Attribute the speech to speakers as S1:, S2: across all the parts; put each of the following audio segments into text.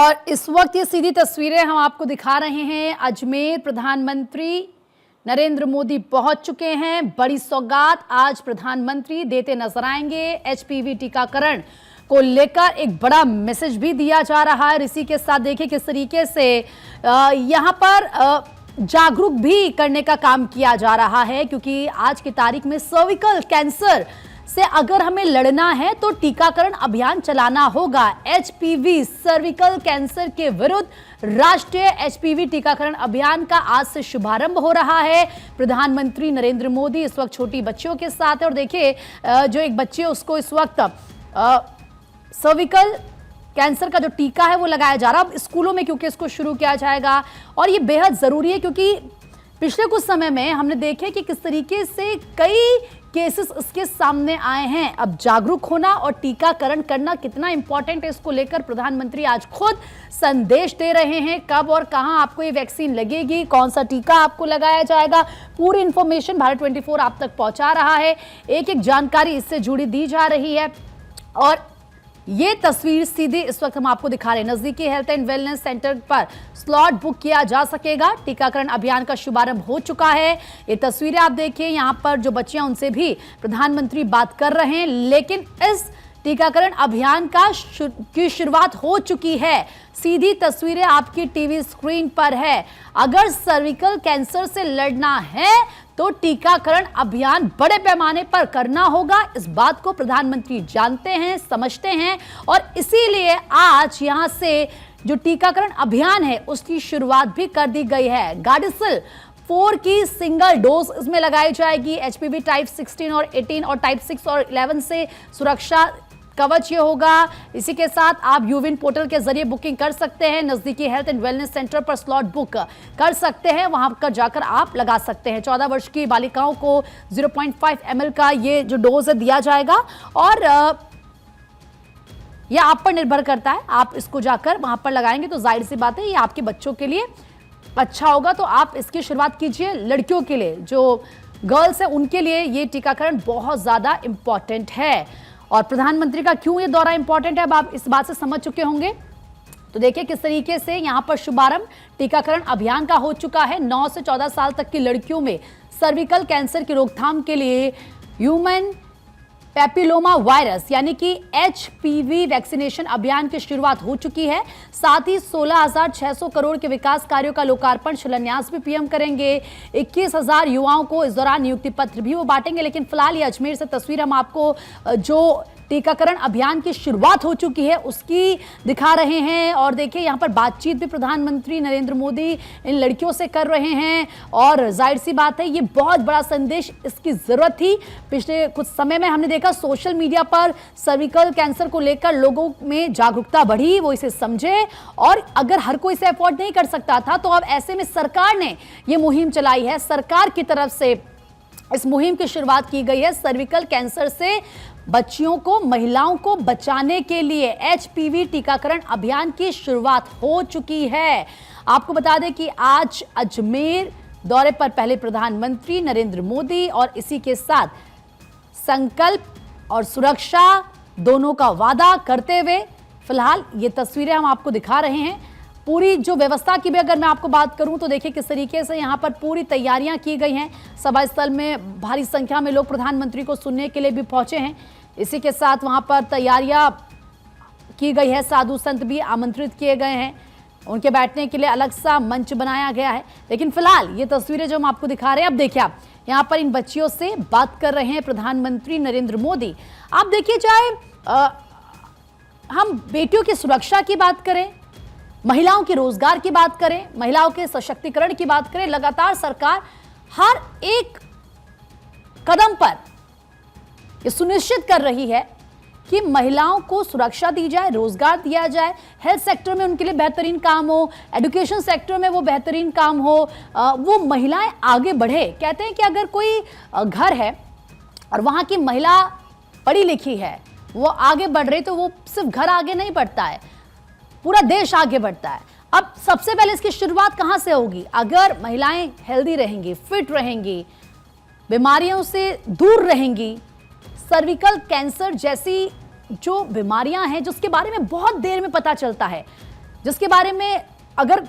S1: और इस वक्त ये सीधी तस्वीरें हम आपको दिखा रहे हैं। अजमेर प्रधानमंत्री नरेंद्र मोदी पहुंच चुके हैं। बड़ी सौगात आज प्रधानमंत्री देते नजर आएंगे। एचपीवी टीकाकरण को लेकर एक बड़ा मैसेज भी दिया जा रहा है। इसी के साथ देखिए किस तरीके से यहां पर जागरूक भी करने का काम किया जा रहा है, क्योंकि आज की तारीख में सर्विकल कैंसर से अगर हमें लड़ना है तो टीकाकरण अभियान चलाना होगा। एचपीवी सर्विकल कैंसर के विरुद्ध राष्ट्रीय एचपीवी टीकाकरण अभियान का आज से शुभारंभ हो रहा है। प्रधानमंत्री नरेंद्र मोदी इस वक्त छोटी बच्चियों के साथ है और देखिए जो एक बच्ची है उसको इस वक्त सर्विकल कैंसर का जो टीका है वो लगाया जा रहा है। अब स्कूलों में क्योंकि इसको शुरू किया जाएगा और ये बेहद जरूरी है, क्योंकि पिछले कुछ समय में हमने देखे कि किस तरीके से कई केसेस इसके सामने आए हैं। अब जागरूक होना और टीकाकरण करना कितना इंपॉर्टेंट है, इसको लेकर प्रधानमंत्री आज खुद संदेश दे रहे हैं। कब और कहां आपको ये वैक्सीन लगेगी, कौन सा टीका आपको लगाया जाएगा, पूरी इंफॉर्मेशन भारत 24 आप तक पहुंचा रहा है। एक एक जानकारी इससे जुड़ी दी जा रही है और ये तस्वीर सीधे इस वक्त हम आपको दिखा रहे हैं। नजदीकी हेल्थ एंड वेलनेस सेंटर पर स्लॉट बुक किया जा सकेगा। टीकाकरण अभियान का शुभारंभ हो चुका है। ये तस्वीरें आप देखिए, यहां पर जो बच्चियां उनसे भी प्रधानमंत्री बात कर रहे हैं, लेकिन इस टीकाकरण अभियान की शुरुआत हो चुकी है। सीधी तस्वीरें आपकी टीवी स्क्रीन पर है। अगर सर्विकल कैंसर से लड़ना है तो टीकाकरण अभियान बड़े पैमाने पर करना होगा। इस बात को प्रधानमंत्री जानते हैं, समझते हैं और इसीलिए आज यहां से जो टीकाकरण अभियान है उसकी शुरुआत भी कर दी गई है। गार्डिसिल 4 की सिंगल डोज इसमें लगाई जाएगी। एचपीवी टाइप 16 और 18 और टाइप 6 और 11 से सुरक्षा कवच ये होगा। इसी के साथ आप यूविन पोर्टल के जरिए बुकिंग कर सकते हैं। नजदीकी हेल्थ एंड वेलनेस सेंटर पर स्लॉट बुक कर सकते हैं, वहां पर जाकर आप लगा सकते हैं। 14 वर्ष की बालिकाओं को 0.5 ml का ये जो डोज है दिया जाएगा और यह आप पर निर्भर करता है। आप इसको जाकर वहां पर लगाएंगे तो जाहिर सी बात है ये आपके बच्चों के लिए अच्छा होगा। तो आप इसकी शुरुआत कीजिए। लड़कियों के लिए, जो गर्ल्स है उनके लिए ये टीकाकरण बहुत ज्यादा इंपॉर्टेंट है। और प्रधानमंत्री का क्यों ये दौरा इंपॉर्टेंट है, अब आप इस बात से समझ चुके होंगे। तो देखिए किस तरीके से यहां पर शुभारंभ टीकाकरण अभियान का हो चुका है। 9 से 14 साल तक की लड़कियों में सर्विकल कैंसर की रोकथाम के लिए ह्यूमन पैपिलोमा वायरस यानी कि एचपीवी वैक्सीनेशन अभियान की शुरुआत हो चुकी है। साथ ही 16,600 करोड़ के विकास कार्यों का लोकार्पण शिलान्यास भी पीएम करेंगे। 21,000 युवाओं को इस दौरान नियुक्ति पत्र भी वो बांटेंगे। लेकिन फिलहाल ये अजमेर से तस्वीर हम आपको जो टीकाकरण अभियान की शुरुआत हो चुकी है उसकी दिखा रहे हैं। और देखिए यहाँ पर बातचीत भी प्रधानमंत्री नरेंद्र मोदी इन लड़कियों से कर रहे हैं और जाहिर सी बात है ये बहुत बड़ा संदेश, इसकी जरूरत थी। पिछले कुछ समय में हमने देखा सोशल मीडिया पर सर्विकल कैंसर को लेकर लोगों में जागरूकता बढ़ी, वो इसे समझे और अगर हर कोई इसे अफोर्ड नहीं कर सकता था तो अब ऐसे में सरकार ने ये मुहिम चलाई है। सरकार की तरफ से इस मुहिम की शुरुआत की गई है। सर्विकल कैंसर से बच्चियों को, महिलाओं को बचाने के लिए एचपीवी टीकाकरण अभियान की शुरुआत हो चुकी है। आपको बता दें कि आज अजमेर दौरे पर पहले प्रधानमंत्री नरेंद्र मोदी और इसी के साथ संकल्प और सुरक्षा दोनों का वादा करते हुए फिलहाल ये तस्वीरें हम आपको दिखा रहे हैं। पूरी जो व्यवस्था की भी अगर मैं आपको बात करूं तो देखिए किस तरीके से यहां पर पूरी तैयारियां की गई हैं। सभा स्थल में भारी संख्या में लोग प्रधानमंत्री को सुनने के लिए भी पहुंचे हैं। इसी के साथ वहां पर तैयारियां की गई है। साधु संत भी आमंत्रित किए गए हैं, उनके बैठने के लिए अलग सा मंच बनाया गया है। लेकिन फिलहाल ये तस्वीरें जो हम आपको दिखा रहे हैं, अब देखिए आप यहाँ पर इन बच्चियों से बात कर रहे हैं प्रधानमंत्री नरेंद्र मोदी। आप देखिए, चाहे हम बेटियों की सुरक्षा की बात करें, महिलाओं के रोजगार की बात करें, महिलाओं के सशक्तिकरण की बात करें, लगातार सरकार हर एक कदम पर यह सुनिश्चित कर रही है कि महिलाओं को सुरक्षा दी जाए, रोजगार दिया जाए, हेल्थ सेक्टर में उनके लिए बेहतरीन काम हो, एजुकेशन सेक्टर में वो बेहतरीन काम हो, वो महिलाएं आगे बढ़े। कहते हैं कि अगर कोई घर है और वहां की महिला पढ़ी लिखी है, वो आगे बढ़ रही, तो वो सिर्फ घर आगे नहीं बढ़ता है, पूरा देश आगे बढ़ता है। अब सबसे पहले इसकी शुरुआत कहां से होगी? अगर महिलाएं हेल्दी रहेंगी, फिट रहेंगी, बीमारियों से दूर रहेंगी, सर्विकल कैंसर जैसी जो बीमारियां हैं जिसके बारे में बहुत देर में पता चलता है, जिसके बारे में अगर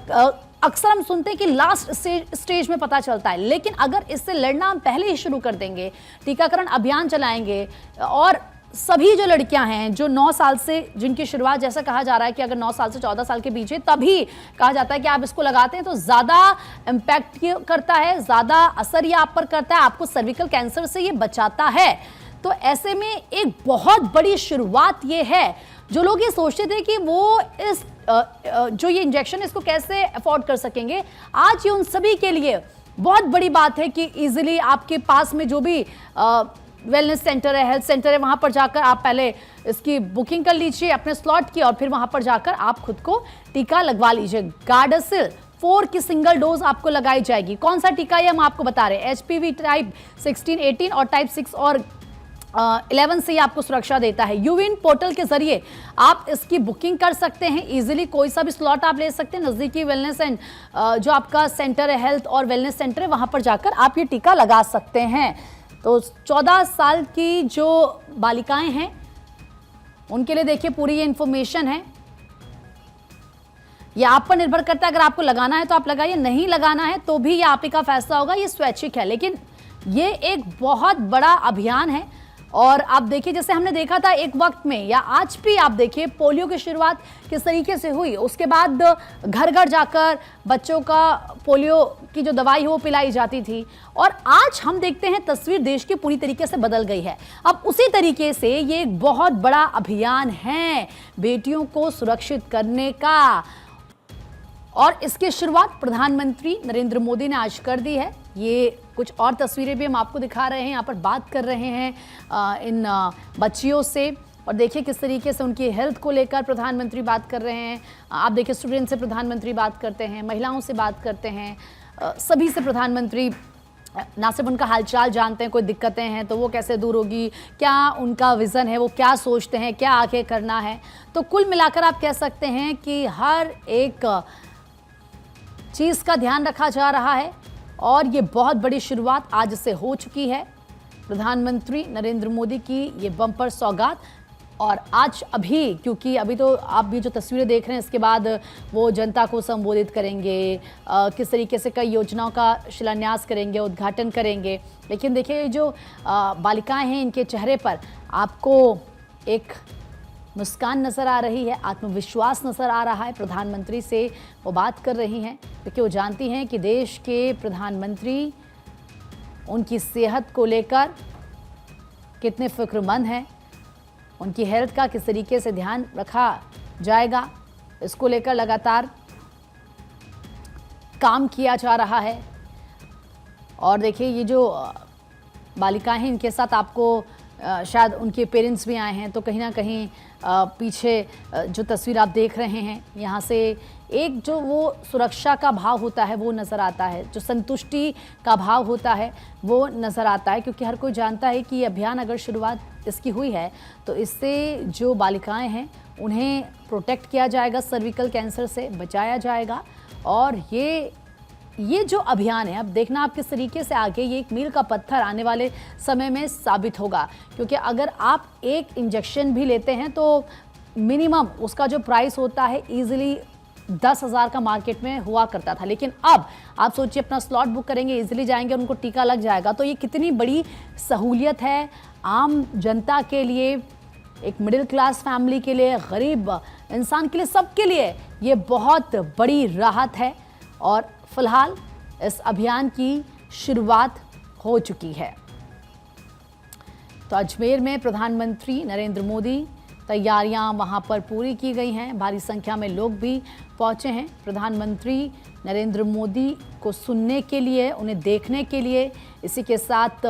S1: अक्सर हम सुनते हैं कि लास्ट स्टेज में पता चलता है, लेकिन अगर इससे लड़ना हम पहले ही शुरू कर देंगे, टीकाकरण अभियान चलाएंगे और सभी जो लड़कियां हैं जो 9 साल से, जिनकी शुरुआत जैसा कहा जा रहा है कि अगर 9 साल से 14 साल के बीच है तभी कहा जाता है कि आप इसको लगाते हैं तो ज़्यादा इम्पैक्ट करता है, ज़्यादा असर ये आप पर करता है, आपको सर्विकल कैंसर से ये बचाता है। तो ऐसे में एक बहुत बड़ी शुरुआत ये है। जो लोग ये सोचते थे कि वो इस जो ये इंजेक्शन इसको कैसे अफोर्ड कर सकेंगे, आज ये उन सभी के लिए बहुत बड़ी बात है कि इजीली आपके पास में जो भी वेलनेस सेंटर है, हेल्थ सेंटर है, वहां पर जाकर आप पहले इसकी बुकिंग कर लीजिए अपने स्लॉट की और फिर वहां पर जाकर आप खुद को टीका लगवा लीजिए। गार्डासिल 4 की सिंगल डोज आपको लगाई जाएगी। कौन सा टीका ये हम आपको बता रहे हैं, HPV टाइप 16, 18 और टाइप 6 और 11 से ही आपको सुरक्षा देता है। यूविन पोर्टल के जरिए आप इसकी बुकिंग कर सकते हैं इजीली, कोई सा भी स्लॉट आप ले सकते हैं। नज़दीकी वेलनेस एंड जो आपका सेंटर है, हेल्थ और वेलनेस सेंटर है, वहां पर जाकर आप ये टीका लगा सकते हैं। तो 14 साल की जो बालिकाएं हैं उनके लिए देखिए पूरी ये इंफॉर्मेशन है। ये आप पर निर्भर करता है, अगर आपको लगाना है तो आप लगाइए, नहीं लगाना है तो भी ये आप ही का फैसला होगा, ये स्वैच्छिक है। लेकिन ये एक बहुत बड़ा अभियान है और आप देखिए जैसे हमने देखा था एक वक्त में, या आज भी आप देखिए पोलियो की शुरुआत किस तरीके से हुई, उसके बाद घर घर जाकर बच्चों का पोलियो की जो दवाई है वो पिलाई जाती थी और आज हम देखते हैं तस्वीर देश की पूरी तरीके से बदल गई है। अब उसी तरीके से ये एक बहुत बड़ा अभियान है बेटियों को सुरक्षित करने का और इसकी शुरुआत प्रधानमंत्री नरेंद्र मोदी ने आज कर दी है। ये कुछ और तस्वीरें भी हम आपको दिखा रहे हैं, यहाँ पर बात कर रहे हैं इन बच्चियों से और देखिए किस तरीके से उनकी हेल्थ को लेकर प्रधानमंत्री बात कर रहे हैं। आप देखिए स्टूडेंट से प्रधानमंत्री बात करते हैं, महिलाओं से बात करते हैं, सभी से प्रधानमंत्री ना सिर्फ उनका हालचाल जानते हैं, कोई दिक्कतें हैं तो वो कैसे दूर होगी, क्या उनका विज़न है, वो क्या सोचते हैं, क्या आगे करना है। तो कुल मिलाकर आप कह सकते हैं कि हर एक चीज़ का ध्यान रखा जा रहा है और ये बहुत बड़ी शुरुआत आज से हो चुकी है। प्रधानमंत्री नरेंद्र मोदी की ये बम्पर सौगात और आज अभी, क्योंकि अभी तो आप भी जो तस्वीरें देख रहे हैं इसके बाद वो जनता को संबोधित करेंगे, किस तरीके से कई योजनाओं का शिलान्यास करेंगे, उद्घाटन करेंगे। लेकिन देखिए जो बालिकाएं हैं इनके चेहरे पर आपको एक मुस्कान नज़र आ रही है, आत्मविश्वास नज़र आ रहा है। प्रधानमंत्री से वो बात कर रही हैं क्योंकि वो जानती हैं कि देश के प्रधानमंत्री उनकी सेहत को लेकर कितने फ़िक्रमंद हैं, उनकी हेल्थ का किस तरीके से ध्यान रखा जाएगा, इसको लेकर लगातार काम किया जा रहा है। और देखिए ये जो बालिकाएं हैं इनके साथ आपको शायद उनके पेरेंट्स भी आए हैं, तो कहीं ना कहीं पीछे जो तस्वीर आप देख रहे हैं यहाँ से एक जो वो सुरक्षा का भाव होता है वो नज़र आता है, जो संतुष्टि का भाव होता है वो नज़र आता है, क्योंकि हर कोई जानता है कि ये अभियान अगर शुरुआत इसकी हुई है तो इससे जो बालिकाएं हैं उन्हें प्रोटेक्ट किया जाएगा, सर्विकल कैंसर से बचाया जाएगा। और ये जो अभियान है, अब देखना आप किस तरीके से आगे ये एक मील का पत्थर आने वाले समय में साबित होगा, क्योंकि अगर आप एक इंजेक्शन भी लेते हैं तो मिनिमम उसका जो प्राइस होता है ईजिली 10,000 का मार्केट में हुआ करता था। लेकिन अब आप सोचिए अपना स्लॉट बुक करेंगे, इजीली जाएंगे, उनको टीका लग जाएगा। तो ये कितनी बड़ी सहूलियत है आम जनता के लिए, एक मिडिल क्लास फैमिली के लिए, गरीब इंसान के लिए, सबके लिए ये बहुत बड़ी राहत है। और फिलहाल इस अभियान की शुरुआत हो चुकी है। तो अजमेर में प्रधानमंत्री नरेंद्र मोदी, तैयारियां वहां पर पूरी की गई हैं, भारी संख्या में लोग भी पहुंचे हैं प्रधानमंत्री नरेंद्र मोदी को सुनने के लिए, उन्हें देखने के लिए। इसी के साथ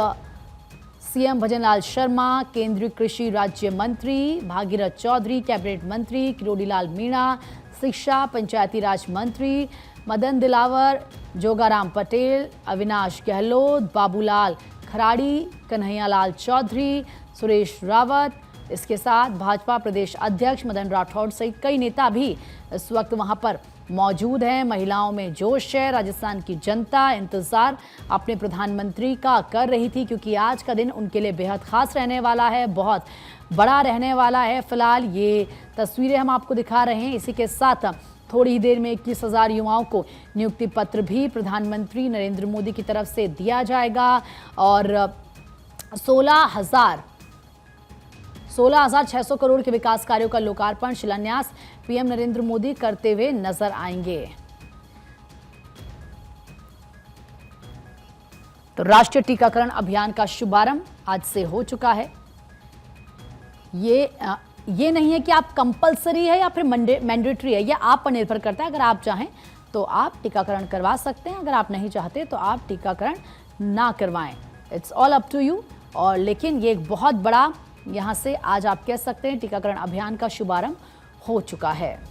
S1: सीएम भजनलाल शर्मा, केंद्रीय कृषि राज्य मंत्री भागीरथ चौधरी, कैबिनेट मंत्री किरोड़ीलाल मीणा, शिक्षा पंचायती राज मंत्री मदन दिलावर, जोगाराम पटेल, अविनाश गहलोत, बाबूलाल खराड़ी, कन्हैयालाल चौधरी, सुरेश रावत, इसके साथ भाजपा प्रदेश अध्यक्ष मदन राठौड़ सहित कई नेता भी इस वक्त वहां पर मौजूद हैं। महिलाओं में जोश है, राजस्थान की जनता इंतजार अपने प्रधानमंत्री का कर रही थी, क्योंकि आज का दिन उनके लिए बेहद खास रहने वाला है, बहुत बड़ा रहने वाला है। फिलहाल ये तस्वीरें हम आपको दिखा रहे हैं। इसी के साथ थोड़ी ही देर में 21,000 युवाओं को नियुक्ति पत्र भी प्रधानमंत्री नरेंद्र मोदी की तरफ से दिया जाएगा और 16,600 करोड़ के विकास कार्यों का लोकार्पण शिलान्यास पीएम नरेंद्र मोदी करते हुए नजर आएंगे। तो राष्ट्रीय टीकाकरण अभियान का शुभारंभ आज से हो चुका है। ये नहीं है कि आप कंपलसरी है या फिर मैंडेटरी है, ये आप पर निर्भर करता है। अगर आप चाहें तो आप टीकाकरण करवा सकते हैं, अगर आप नहीं चाहते तो आप टीकाकरण ना करवाएं। It's all up to you. और लेकिन ये एक बहुत बड़ा, यहां से आज आप कह सकते हैं टीकाकरण अभियान का शुभारंभ हो चुका है।